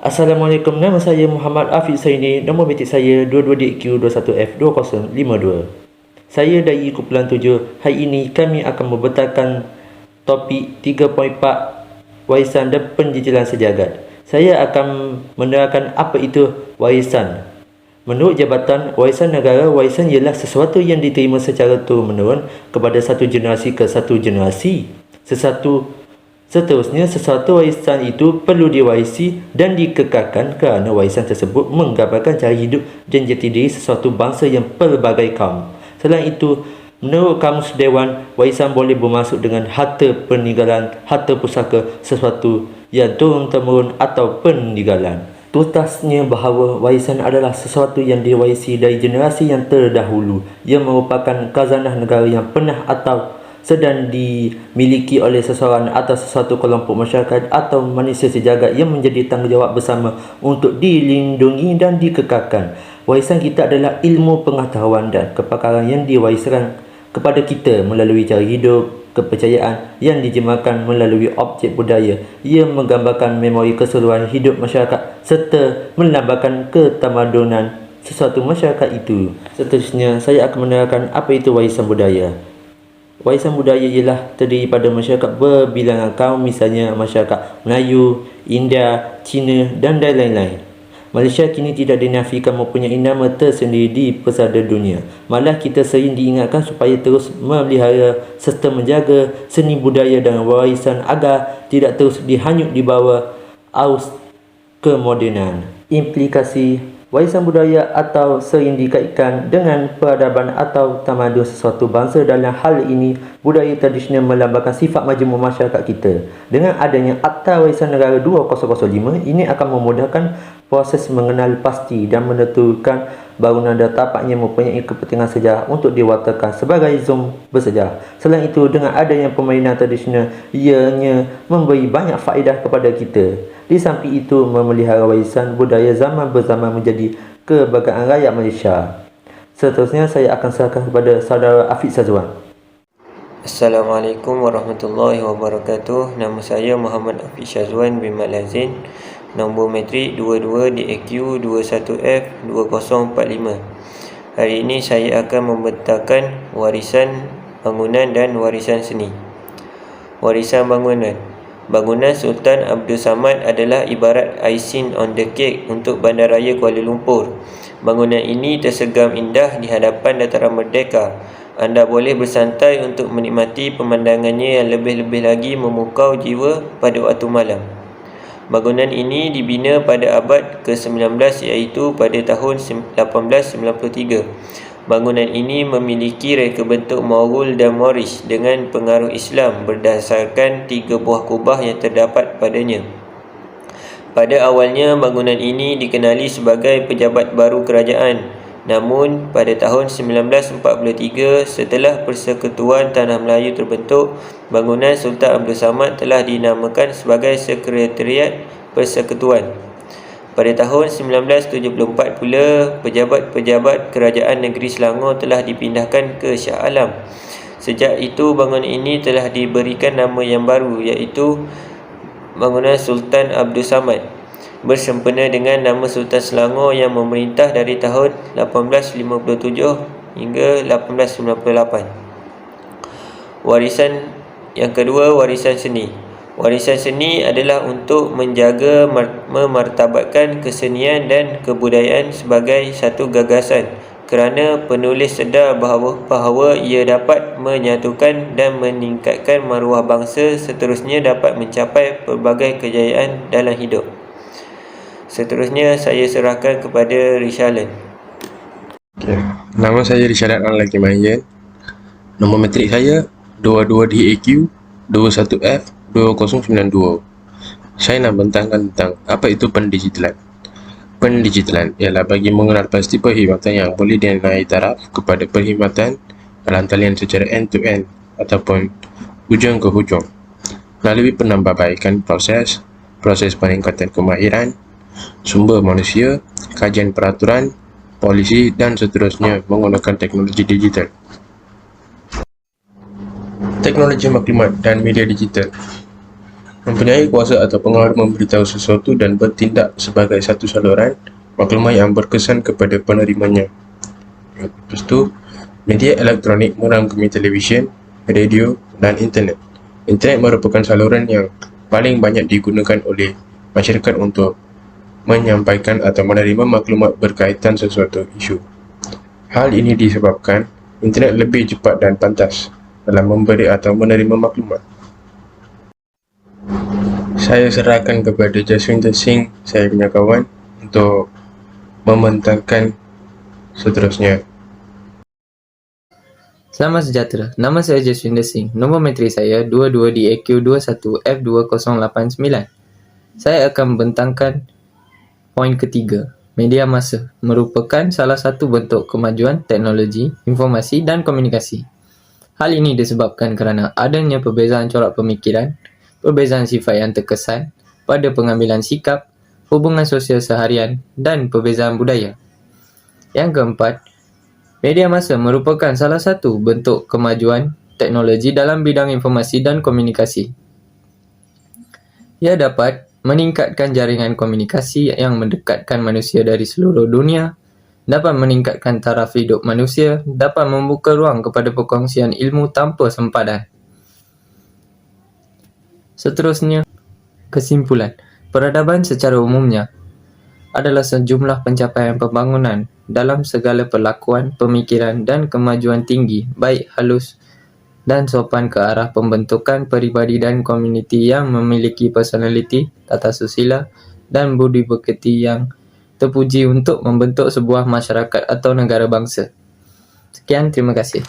Assalamualaikum, nama saya Muhammad Afiq Saini, nombor metik saya 22DQ21F2052. Saya dari kumpulan 7. Hari ini kami akan membentangkan topik 3.4 warisan dan penjijilan sejagat. Saya akan menerangkan apa itu warisan. Menurut Jabatan Warisan Negara, warisan ialah sesuatu yang diterima secara turun-menurun kepada satu generasi ke satu generasi. Seterusnya, sesuatu warisan itu perlu diwarisi dan dikekalkan kerana warisan tersebut menggambarkan cara hidup dan jati diri sesuatu bangsa yang pelbagai kaum. Selain itu, menurut Kamus Dewan, warisan boleh bermaksud dengan harta peninggalan, harta pusaka, sesuatu yang turun-temurun atau peninggalan. Tuntasnya bahawa warisan adalah sesuatu yang diwarisi dari generasi yang terdahulu, yang merupakan khazanah negara yang pernah atau sedang dimiliki oleh seseorang atau sesuatu kelompok masyarakat atau manusia sejagat yang menjadi tanggungjawab bersama untuk dilindungi dan dikekalkan. Warisan kita adalah ilmu pengetahuan dan kepakaran yang diwariskan kepada kita melalui cara hidup, kepercayaan yang dijemahkan melalui objek budaya yang menggambarkan memori keseluruhan hidup masyarakat serta melambangkan ketamadunan sesuatu masyarakat itu. Seterusnya, saya akan menerangkan apa itu warisan budaya. Warisan budaya ialah terdiri pada masyarakat berbilangan kaum, misalnya masyarakat Melayu, India, Cina dan lain-lain. Malaysia kini tidak dinafikan mempunyai nama tersendiri di pesada dunia. Malah kita sering diingatkan supaya terus memelihara serta menjaga seni budaya dan warisan agar tidak terus dihanyut di bawah arus kemodenan. Implikasi warisan budaya atau sering dikaitkan dengan peradaban atau tamadun sesuatu bangsa. Dalam hal ini, budaya tradisional melambangkan sifat majmuk masyarakat kita. Dengan adanya Akta Warisan Negara 2005, ini akan memudahkan proses mengenal pasti dan menentukan bangunan dan tapaknya mempunyai kepentingan sejarah untuk diwatakan sebagai zon bersejarah. Selain itu, dengan adanya permainan tradisional, ianya memberi banyak faedah kepada kita. Di samping itu, memelihara warisan budaya zaman berzaman menjadi kebanggaan rakyat Malaysia. Seterusnya, saya akan serahkan kepada saudara Afiq Syazwan. Assalamualaikum warahmatullahi wabarakatuh. Nama saya Muhammad Afiq Syazwan bin Malazin, nombor metrik 22DAQ21F2045. Hari ini saya akan membentangkan warisan bangunan dan warisan seni. Warisan bangunan. Bangunan Sultan Abdul Samad adalah ibarat icing on the cake untuk Bandaraya Kuala Lumpur. Bangunan ini tersegam indah di hadapan Dataran Merdeka. Anda boleh bersantai untuk menikmati pemandangannya yang lebih-lebih lagi memukau jiwa pada waktu malam. Bangunan ini dibina pada abad ke-19 iaitu pada tahun 1893. Bangunan ini memiliki reka bentuk Maurul dan Moorish dengan pengaruh Islam berdasarkan 3 buah kubah yang terdapat padanya. Pada awalnya, bangunan ini dikenali sebagai pejabat baru kerajaan. Namun, pada tahun 1943, setelah Persekutuan Tanah Melayu terbentuk, bangunan Sultan Abdul Samad telah dinamakan sebagai Sekretariat Persekutuan. Pada tahun 1974 pula, pejabat-pejabat Kerajaan Negeri Selangor telah dipindahkan ke Shah Alam. Sejak itu, bangunan ini telah diberikan nama yang baru, iaitu bangunan Sultan Abdul Samad, bersempena dengan nama Sultan Selangor yang memerintah dari tahun 1857 hingga 1898. Warisan yang kedua, warisan seni. Warisan seni adalah untuk menjaga memartabatkan kesenian dan kebudayaan sebagai satu gagasan, kerana penulis sedar bahawa ia dapat menyatukan dan meningkatkan maruah bangsa, seterusnya dapat mencapai pelbagai kejayaan dalam hidup. Seterusnya, saya serahkan kepada Rishalan. Okay. Nama saya Rishalan Al-Laki Mahian. Nombor metrik saya 22DAQ21F2092. Saya nak bentangkan tentang apa itu pendigitalan. Pendigitalan ialah bagi mengenal pasti perkhidmatan yang boleh dinilai taraf kepada perkhidmatan dalam talian secara end-to-end ataupun hujung ke hujung melalui penambahbaikan proses peningkatan kemahiran sumber manusia, kajian peraturan, polisi dan seterusnya menggunakan teknologi digital. Teknologi maklumat dan media digital. mempunyai kuasa atau pengaruh memberitahu sesuatu dan bertindak sebagai satu saluran maklumat yang berkesan kepada penerimanya. Lepas tu, media elektronik merangkumi televisyen, radio dan internet. Internet merupakan saluran yang paling banyak digunakan oleh masyarakat untuk menyampaikan atau menerima maklumat berkaitan sesuatu isu. Hal ini disebabkan internet lebih cepat dan pantas dalam memberi atau menerima maklumat. Saya serahkan kepada Jaswinter Singh, saya punya kawan, untuk membentangkan seterusnya. Selamat sejahtera. Nama saya Jaswinter Singh. Nombor metrik saya 22DAQ21F20889. Saya akan membentangkan poin ketiga. Media massa merupakan salah satu bentuk kemajuan teknologi, informasi dan komunikasi. Hal ini disebabkan kerana adanya perbezaan corak pemikiran, perbezaan sifat yang terkesan pada pengambilan sikap, hubungan sosial seharian dan perbezaan budaya. Yang keempat, media massa merupakan salah satu bentuk kemajuan teknologi dalam bidang informasi dan komunikasi. Ia dapat meningkatkan jaringan komunikasi yang mendekatkan manusia dari seluruh dunia, dapat meningkatkan taraf hidup manusia, dapat membuka ruang kepada perkongsian ilmu tanpa sempadan. Seterusnya, kesimpulan. Peradaban secara umumnya adalah sejumlah pencapaian pembangunan dalam segala perlakuan, pemikiran dan kemajuan tinggi, baik halus dan sopan ke arah pembentukan peribadi dan komuniti yang memiliki personaliti, tata susila dan budi pekerti yang terpuji untuk membentuk sebuah masyarakat atau negara bangsa. Sekian, terima kasih.